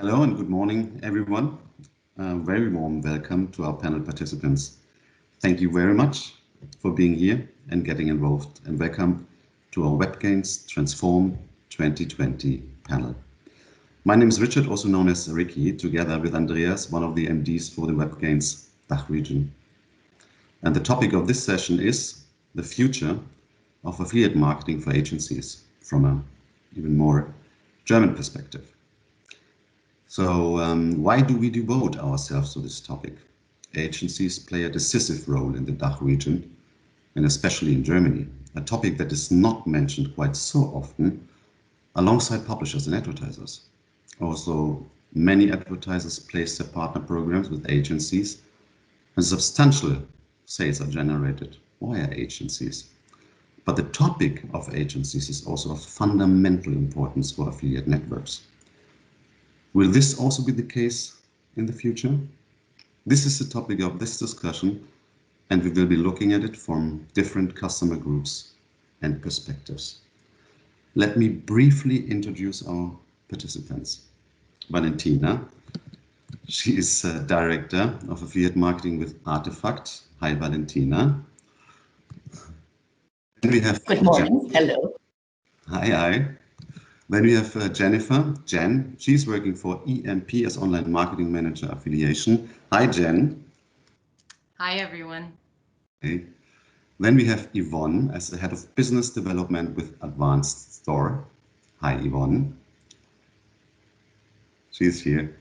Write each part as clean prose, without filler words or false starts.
Hello and good morning, everyone. Very warm welcome to our panel participants. Thank you very much for being here and getting involved, and welcome to our Webgains Transform 2020 panel. My name is Richard, also known as Riccy, together with Andreas, one of the MDs for the Webgains DACH region. And the topic of this session is the future of affiliate marketing for agencies from an even more German perspective. So why do we devote ourselves to this topic? Agencies play a decisive role in the DACH region, and especially in Germany, a topic that is not mentioned quite so often alongside publishers and advertisers. Also, many advertisers place their partner programs with agencies, and substantial sales are generated via agencies. But the topic of agencies is also of fundamental importance for affiliate networks. Will this also be the case in the future? This is the topic of this discussion, and we will be looking at it from different customer groups and perspectives. Let me briefly introduce our participants. Valentina, she is Director of Affiliate Marketing with Artefact. Hi, Valentina. Then we have Good morning. Hello. Hi. Then we have Jennifer, Jen. She's working for EMP as Online Marketing Manager Affiliation. Hi, Jen. Hi, everyone. Okay. Then we have Yvonne as the Head of Business Development with Advanced Store. Hi, Yvonne. She's here.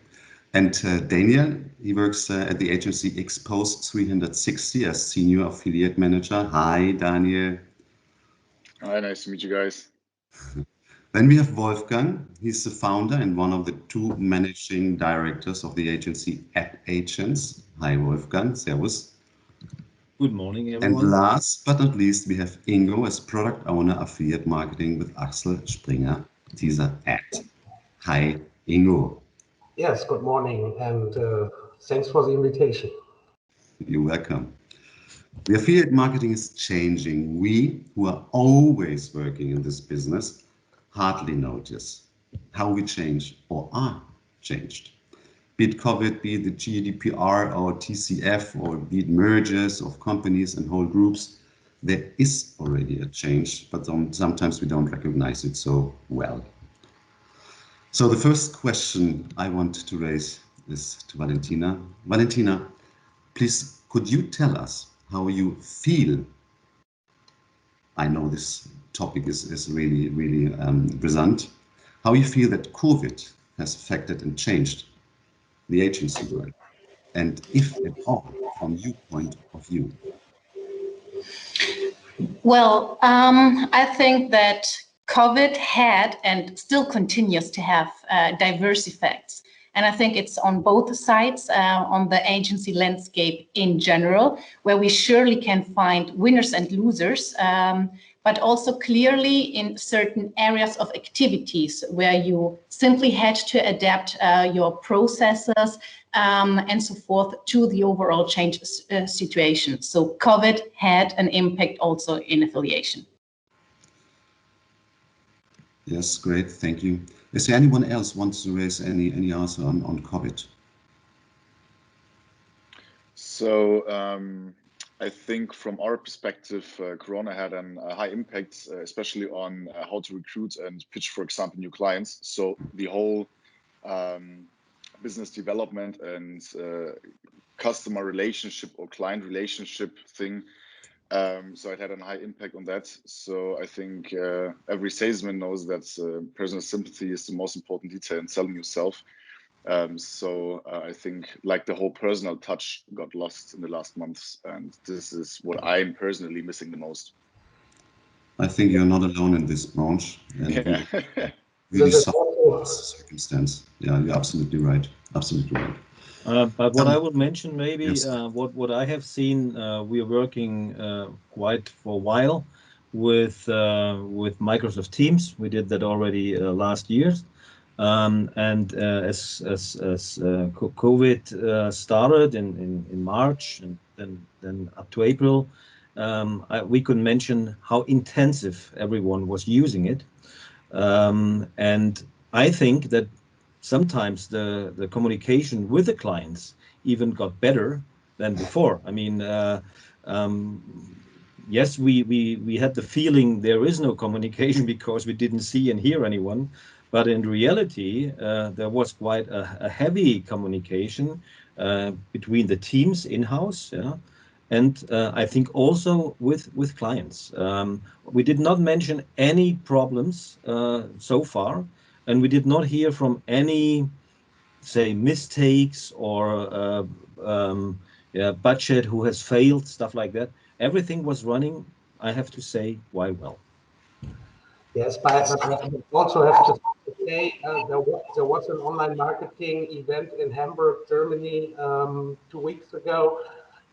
And Daniel, he works at the agency Expose 360 as Senior Affiliate Manager. Hi, Daniel. Hi, nice to meet you guys. Then we have Wolfgang. He's the founder and one of the two managing directors of the agency Agents. Hi, Wolfgang. Servus. Good morning, everyone. And last but not least, we have Ingo as product owner affiliate marketing with Axel, Spinger, Teaser Ad. Hi, Ingo. Yes, good morning, and thanks for the invitation. You're welcome. The affiliate marketing is changing. We, who are always working in this business, hardly notice how we change or are changed. Be it COVID, be it the GDPR or TCF, or be it mergers of companies and whole groups, there is already a change, but sometimes we don't recognize it so well. So the first question I want to raise is to Valentina. Valentina, please, could you tell us how you feel? I know this topic is really brisant. How you feel that COVID has affected and changed the agency world, and if at all, from your point of view? Well, I think that COVID had and still continues to have diverse effects. And I think it's on both sides, on the agency landscape in general, where we surely can find winners and losers, but also clearly in certain areas of activities where you simply had to adapt your processes and so forth to the overall change situation. So COVID had an impact also in affiliation. Yes, great, thank you. Is there anyone else wants to raise any answer on COVID? So I think from our perspective, Corona had a high impact, especially on how to recruit and pitch, for example, new clients. So the whole business development and customer relationship or client relationship thing. So it had a high impact on that. So I think every salesman knows that personal sympathy is the most important detail in selling yourself. So I think like the whole personal touch got lost in the last months, and this is what I'm personally missing the most. I think you're not alone in this branch. And yeah. really suffer circumstance. Yeah, you're absolutely right. Absolutely right. But what I would mention maybe, yes. What I have seen, we are working quite for a while with Microsoft Teams. We did that already last year. And as COVID started in March and then up to April, we could mention how intensive everyone was using it. And I think that sometimes the communication with the clients even got better than before. I mean, yes, we had the feeling there is no communication because we didn't see and hear anyone, but in reality, there was quite a heavy communication between the teams in-house, yeah, and I think also with clients. We did not mention any problems so far, and we did not hear from any, say, mistakes or yeah, budget who has failed, stuff like that. Everything was running, I have to say, quite well. Yes, but I also have to say there was an online marketing event in Hamburg, Germany, 2 weeks ago,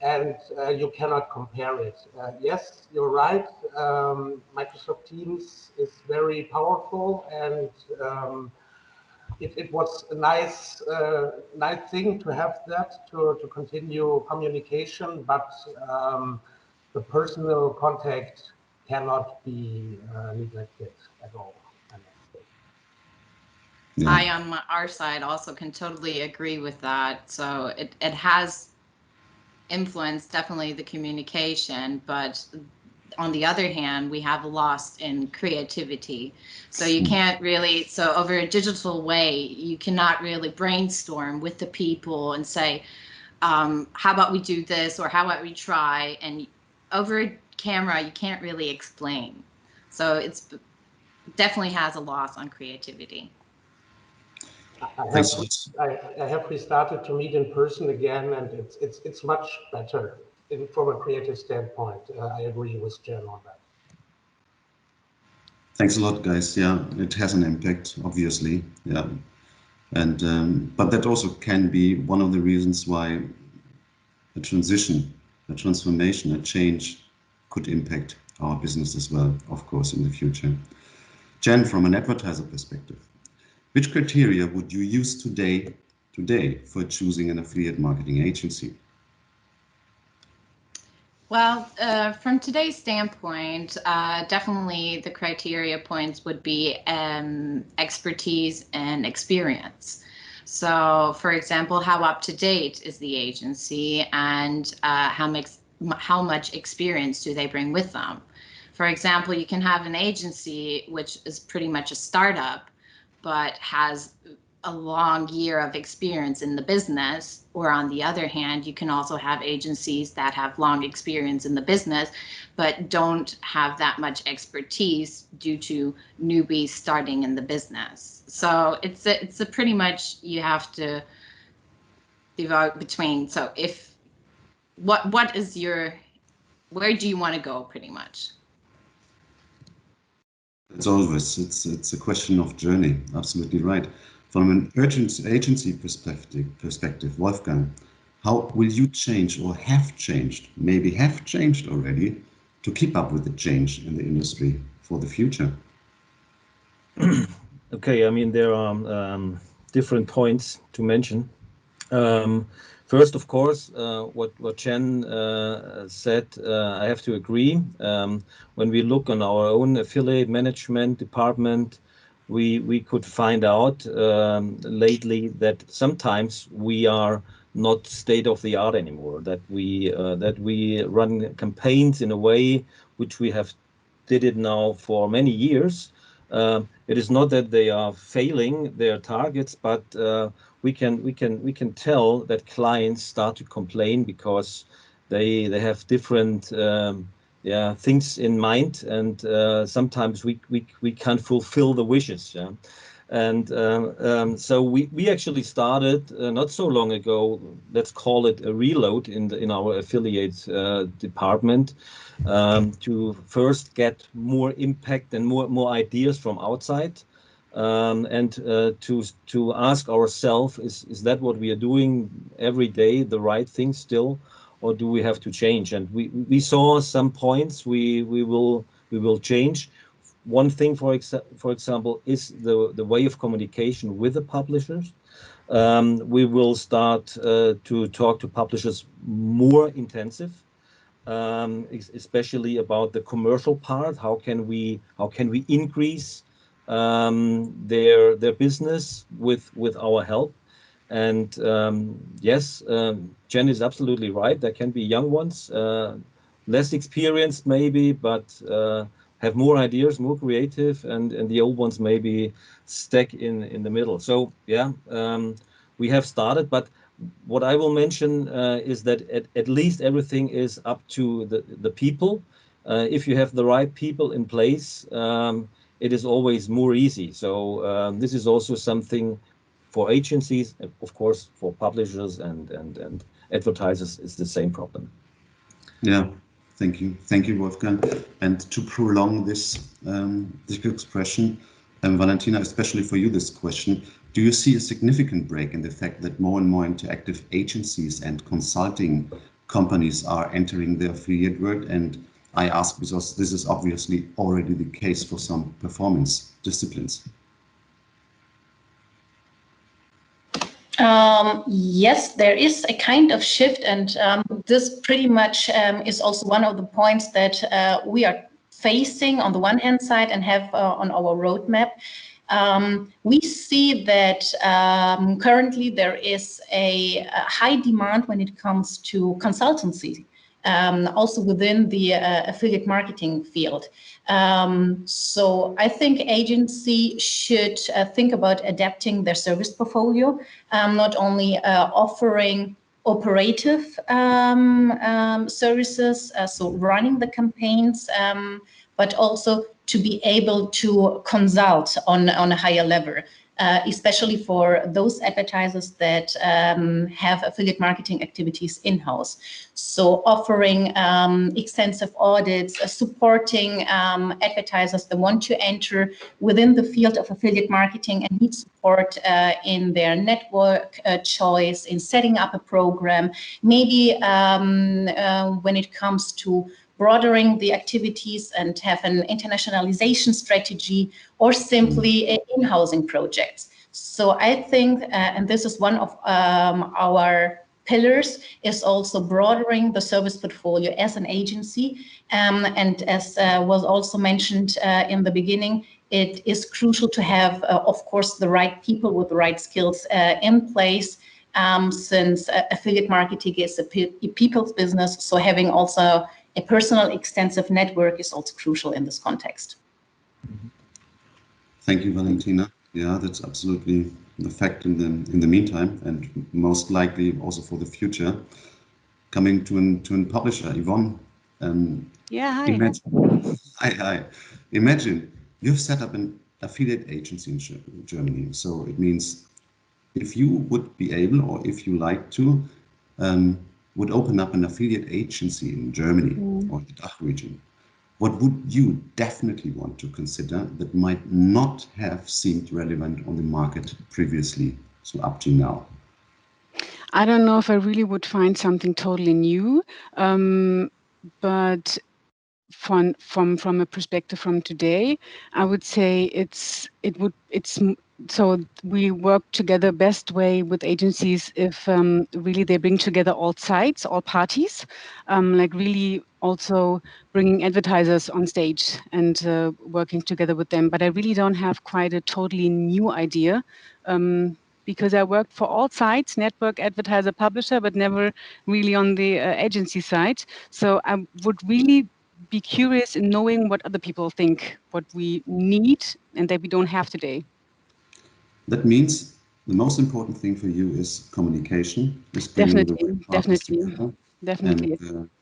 and you cannot compare it. Yes, you're right. Microsoft Teams is very powerful, and it was a nice thing to have that to continue communication, but the personal contact cannot be neglected at all. Yeah. I, on our side, also can totally agree with that. So it has influenced definitely the communication, but on the other hand, we have lost in creativity. So you can't really, so over a digital way, you cannot really brainstorm with the people and say, how about we do this, or how about we try? And over camera, you can't really explain. So it's definitely has a loss on creativity. I have restarted to meet in person again, and it's much better from a creative standpoint. I agree with Jen on that. Thanks a lot, guys. Yeah, it has an impact, obviously. Yeah, and but that also can be one of the reasons why a transition, a transformation, a change could impact our business as well, of course, in the future. Jen, from an advertiser perspective, which criteria would you use today for choosing an affiliate marketing agency? Well, from today's standpoint, definitely the criteria points would be expertise and experience. So, for example, how up to date is the agency, and how much experience do they bring with them? For example, you can have an agency which is pretty much a startup, but has a long year of experience in the business. Or on the other hand, you can also have agencies that have long experience in the business, but don't have that much expertise due to newbies starting in the business. So it's a pretty much, you have to divide between. So if what is your, where do you want to go pretty much? It's a question of journey. Absolutely right. From an agency perspective, Wolfgang, how will you change or have changed, maybe have changed already, to keep up with the change in the industry for the future? Okay, I mean, there are different points to mention. First, of course, what Chen said, I have to agree. When we look on our own affiliate management department, we could find out lately that sometimes we are not state of the art anymore. That we run campaigns in a way which we have did it now for many years. It is not that they are failing their targets, but we can tell that clients start to complain because they have different things in mind, and sometimes we can't fulfill the wishes. Yeah? And so we actually started not so long ago. Let's call it a reload in our affiliate department, to first get more impact and more ideas from outside, and to ask ourselves, is that what we are doing every day the right thing still, or do we have to change? And we saw some points we will change. One thing, for example, is the way of communication with the publishers. We will start to talk to publishers more intensive, especially about the commercial part. How can we increase their business with our help. And yes, Jen is absolutely right. There can be young ones, less experienced maybe, but have more ideas, more creative, and the old ones maybe stuck in the middle. So yeah, we have started, but what I will mention is that at least everything is up to the people. If you have the right people in place, it is always more easy. So this is also something for agencies, of course, for publishers and advertisers, is the same problem. Yeah, thank you, Wolfgang. And to prolong this expression, Valentina, especially for you, this question: do you see a significant break in the fact that more and more interactive agencies and consulting companies are entering the affiliate world? And I ask because this is obviously already the case for some performance disciplines. Yes, there is a kind of shift, and this pretty much is also one of the points that we are facing on the one hand side and have on our roadmap. We see that currently there is a high demand when it comes to consultancy, also within the affiliate marketing field. So I think agency should think about adapting their service portfolio, not only offering operative services, so running the campaigns, but also to be able to consult on a higher level, especially for those advertisers that have affiliate marketing activities in-house. So offering extensive audits, supporting advertisers that want to enter within the field of affiliate marketing and need support in their network choice, in setting up a program, maybe when it comes to broadening the activities and have an internationalization strategy, or simply in-housing projects. So I think, and this is one of our pillars, is also broadening the service portfolio as an agency. And as was also mentioned in the beginning, it is crucial to have, of course, the right people with the right skills in place, since affiliate marketing is a people's business. So having also a personal extensive network is also crucial in this context. Thank you, Valentina. Yeah, that's absolutely the fact in the meantime, and most likely also for the future. Coming to a publisher, Yvonne. Yeah, hi. Hi. Imagine you've set up an affiliate agency in Germany. So it means if you would be able, or if you like to, would open up an affiliate agency in Germany or the DACH region, what would you definitely want to consider that might not have seemed relevant on the market previously, so up to now? I don't know if I really would find something totally new, but from a perspective from today, I would say so we work together best way with agencies if really they bring together all sides, all parties, like really also bringing advertisers on stage and working together with them. But I really don't have quite a totally new idea, because I worked for all sides, network, advertiser, publisher, but never really on the agency side. So I would really be curious in knowing what other people think, what we need and that we don't have today. That means the most important thing for you is communication. Is Definitely. And,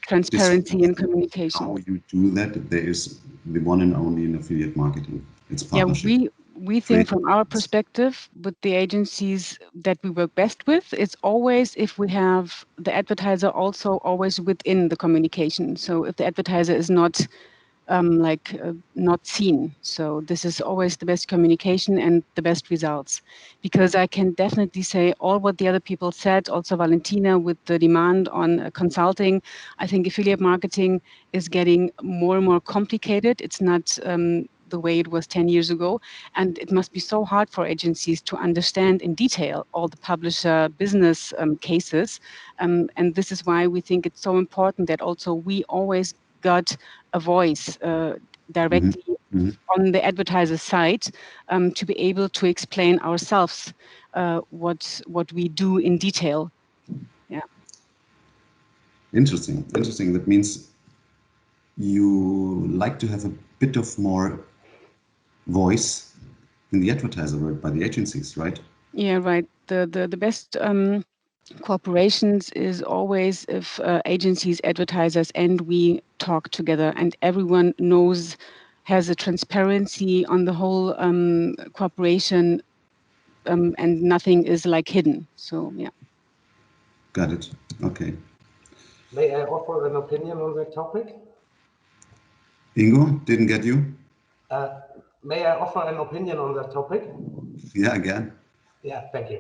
transparency and communication. How you do that, there is the one and only in affiliate marketing. It's partnership. Yeah, we think from our perspective with the agencies that we work best with, it's always if we have the advertiser also always within the communication. So if the advertiser is not not seen. So this is always the best communication and the best results. Because I can definitely say all what the other people said, also Valentina with the demand on consulting. I think affiliate marketing is getting more and more complicated. It's not the way it was 10 years ago. And it must be so hard for agencies to understand in detail all the publisher business cases. And this is why we think it's so important that also we always got a voice directly on the advertiser side to be able to explain ourselves what we do in detail. Yeah. Interesting. That means you like to have a bit of more voice in the advertiser work by the agencies, right? Yeah, right. The best cooperations is always if agencies, advertisers, and we talk together, and everyone has a transparency on the whole cooperation, and nothing is like hidden. So yeah. Got it. Okay. May I offer an opinion on that topic? Ingo, didn't get you? May I offer an opinion on that topic? Yeah, again. Yeah, thank you.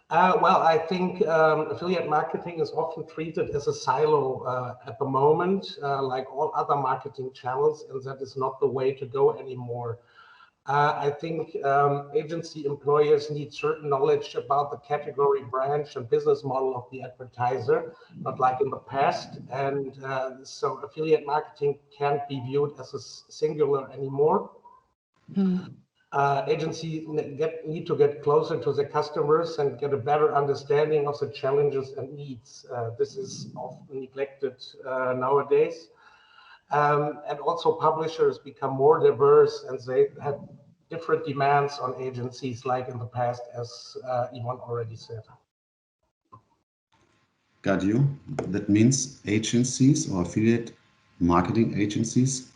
Well, I think affiliate marketing is often treated as a silo at the moment, like all other marketing channels, and that is not the way to go anymore. I think agency employers need certain knowledge about the category, branch, and business model of the advertiser, not like in the past. And so affiliate marketing can't be viewed as a singular anymore. Agencies need to get closer to the customers and get a better understanding of the challenges and needs. This is often neglected nowadays. And also publishers become more diverse and they have different demands on agencies like in the past, as Yvonne already said. Got you. That means agencies or affiliate marketing agencies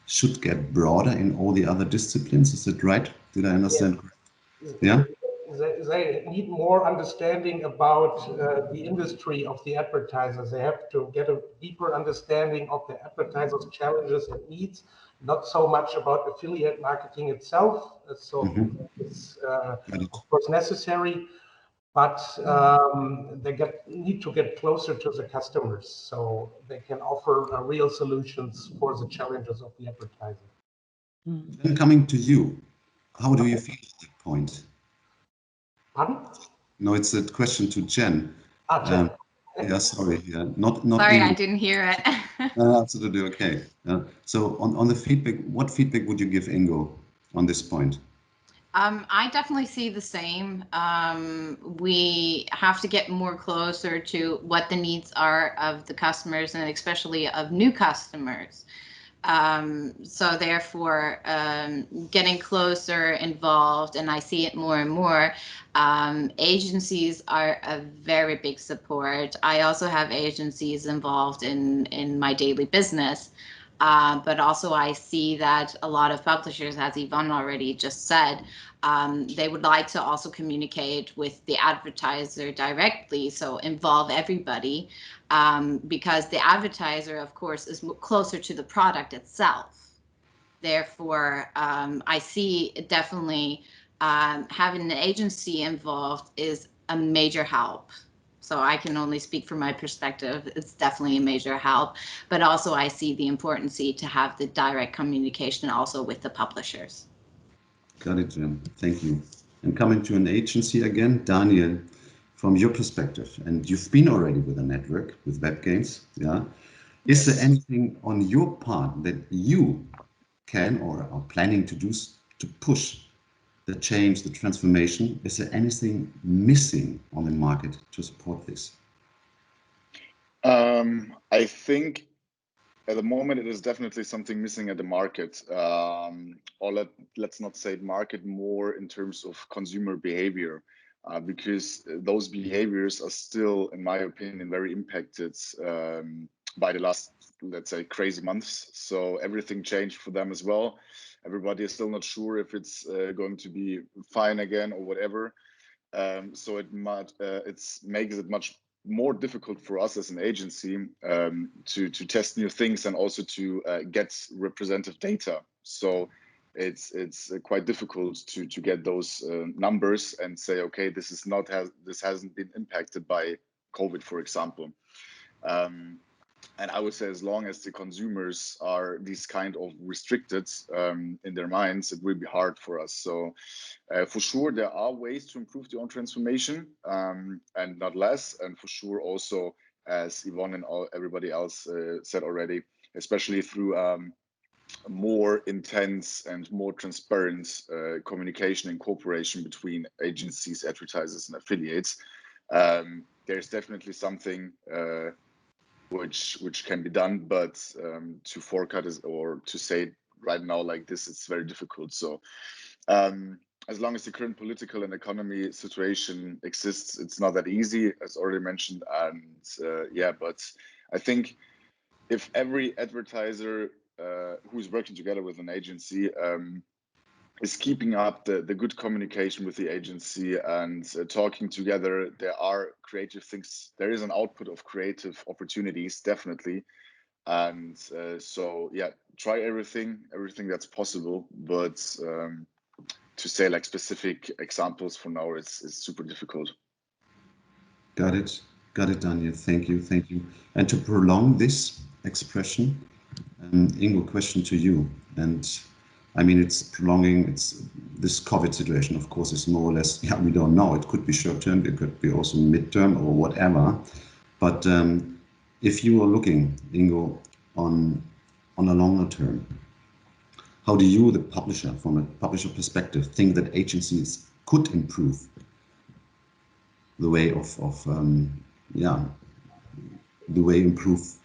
should get broader in all the other disciplines. Is that right? Did I understand correctly? Yeah. They need more understanding about the industry of the advertisers. They have to get a deeper understanding of the advertisers' challenges and needs, not so much about affiliate marketing itself. So it's of course necessary, but they need to get closer to the customers so they can offer real solutions for the challenges of the advertiser. Then coming to you, how do you feel at that point? Pardon? No, it's a question to Jen. Jen. Yeah, sorry. Yeah, not. Sorry, Ingo. I didn't hear it. Absolutely okay. So on the feedback, what feedback would you give Ingo on this point? I definitely see the same. We have to get more closer to what the needs are of the customers and especially of new customers. So therefore, getting closer involved, and I see it more and more. Agencies are a very big support. I also have agencies involved in my daily business. But also I see that a lot of publishers, as Yvonne already just said, they would like to also communicate with the advertiser directly, so involve everybody, because the advertiser, of course, is closer to the product itself. Therefore, I see definitely having an agency involved is a major help. So I can only speak from my perspective. It's definitely a major help, but also I see the importance to have the direct communication also with the publishers. Got it, Jim. Thank you. And coming to an agency again, Daniel, from your perspective, and you've been already with a network with Webgains, yeah? Is there anything on your part that you can or are planning to do to push the change, the transformation? Is there anything missing on the market to support this? I think at the moment it is definitely something missing at the market. Or let's not say market, more in terms of consumer behavior, because those behaviors are still, in my opinion, very impacted by the last, let's say, crazy months. So everything changed for them as well. Everybody is still not sure if it's going to be fine again or whatever. So it makes it much more difficult for us as an agency to test new things and also to get representative data. So it's quite difficult to get those numbers and say, okay, this hasn't been impacted by COVID, for example. And I would say as long as the consumers are these kind of restricted in their minds, it will be hard for us. So for sure, there are ways to improve the own transformation and not less. And for sure, also, as Yvonne and everybody else said already, especially through more intense and more transparent communication and cooperation between agencies, advertisers, and affiliates. There's definitely something which can be done, but to forecast or to say it right now like this, it's very difficult. So as long as the current political and economy situation exists, it's not that easy, as already mentioned. And yeah, but I think if every advertiser who's working together with an agency is keeping up the good communication with the agency and talking together, there are creative things. There is an output of creative opportunities, definitely. And so, yeah, try everything that's possible. But to say like specific examples for now, it's super difficult. Got it, Daniel. Thank you. And to prolong this expression, Ingo, question to you. And I mean, it's prolonging. It's this COVID situation, of course, is more or less. Yeah, we don't know. It could be short term. It could be also midterm or whatever. But if you are looking, Ingo, on a longer term, how do you, the publisher, from a publisher perspective, think that agencies could improve the way improve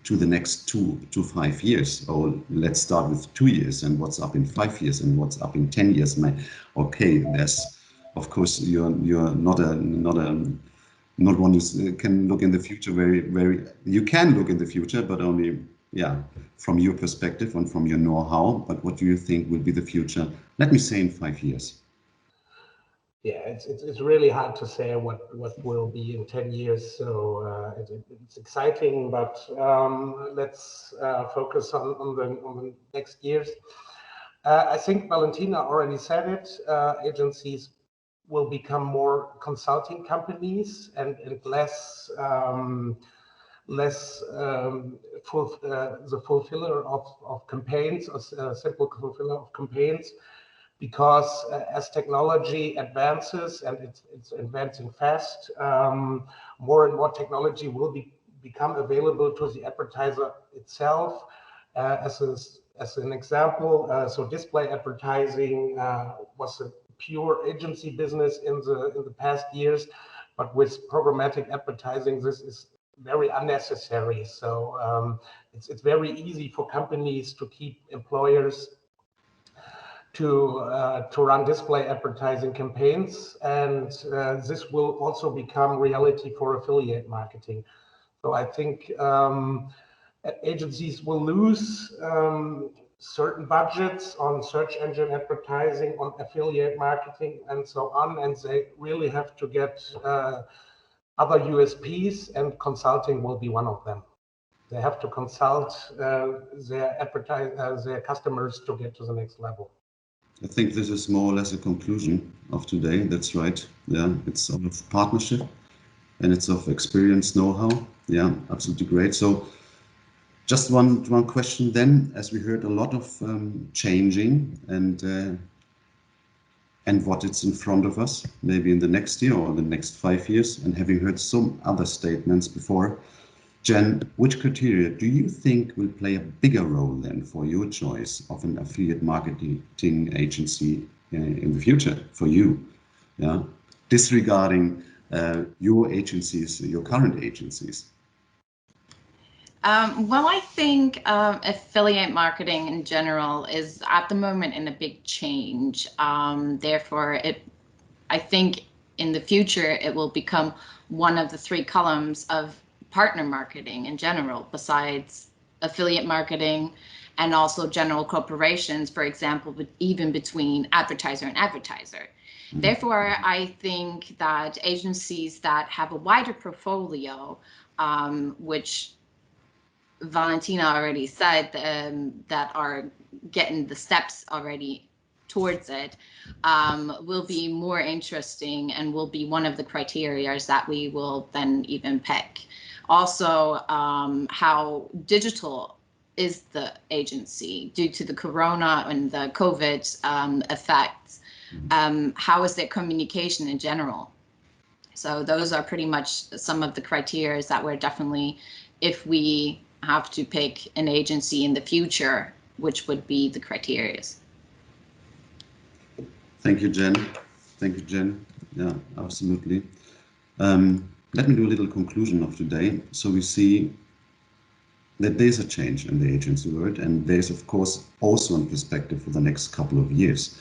to the next 2 to 5 years? Or let's start with 2 years, and what's up in 5 years, and what's up in 10 years? Okay, there's, of course, you're not one who can look in the future very. You can look in the future, but only from your perspective and from your know-how. But what do you think will be the future? Let me say in 5 years. Yeah, it's really hard to say what will be in 10 years. So it's exciting, but let's focus on the next years. I think Valentina already said it. Agencies will become more consulting companies and less the fulfiller of campaigns, or simple fulfiller of campaigns. Because as technology advances, and it's advancing fast, more and more technology will become available to the advertiser itself. As an example, so display advertising was a pure agency business in the past years, but with programmatic advertising, this is very unnecessary. So it's very easy for companies to keep employers to run display advertising campaigns, and this will also become reality for affiliate marketing. So I think agencies will lose certain budgets on search engine advertising, on affiliate marketing, and so on, and they really have to get other USPs, and consulting will be one of them. They have to consult their customers to get to the next level. I think this is more or less a conclusion of today. That's right. Yeah, it's of partnership and it's of experience, know-how. Yeah, absolutely great. So just one question then, as we heard a lot of changing and what it's in front of us, maybe in the next year or the next 5 years, and having heard some other statements before, Jen, which criteria do you think will play a bigger role then for your choice of an affiliate marketing agency in the future for you? Yeah, disregarding your agencies, your current agencies. Well, I think affiliate marketing in general is at the moment in a big change. Therefore, I think in the future it will become one of the 3 columns of partner marketing in general, besides affiliate marketing and also general corporations, for example, but even between advertiser and advertiser. Mm-hmm. Therefore, I think that agencies that have a wider portfolio, which Valentina already said, that are getting the steps already towards it, will be more interesting and will be one of the criteria that we will then even pick. Also, how digital is the agency due to the corona and the COVID effects? How is their communication in general? So those are pretty much some of the criteria that we're definitely, if we have to pick an agency in the future, which would be the criteria. Thank you, Jen. Thank you, Jen. Yeah, absolutely. Let me do a little conclusion of today. So we see that there's a change in the agency world, and there's of course also a perspective for the next couple of years.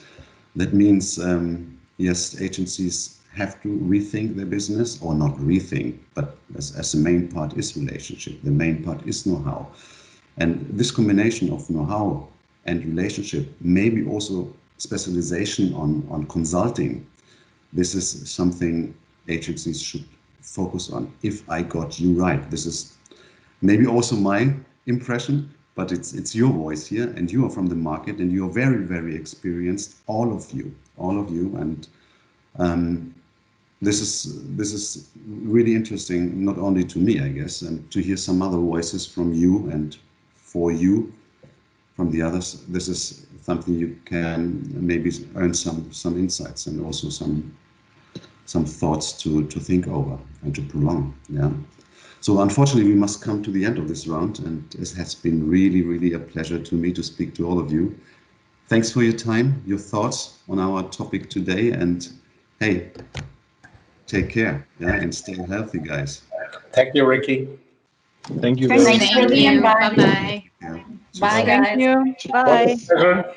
That means, yes, agencies have to rethink their business, or not rethink, but as the main part is relationship, the main part is know-how. And this combination of know-how and relationship, maybe also specialization on consulting, this is something agencies should focus on. If I got you right, this is maybe also my impression, but it's your voice here, and you are from the market, and you are very, very experienced, all of you, and this is really interesting, not only to me, I guess, and to hear some other voices from you and for you from the others. This is something you can maybe earn some insights and also some thoughts to think over and to prolong. Yeah. So unfortunately, we must come to the end of this round, and it has been really, really a pleasure to me to speak to all of you. Thanks for your time, your thoughts on our topic today, and hey, take care, yeah, and stay healthy, guys. Thank you, Riccy. Thank you. Thanks, Thank you. Bye. Bye-bye. Yeah. Bye, Thank guys. you. Bye. Pleasure.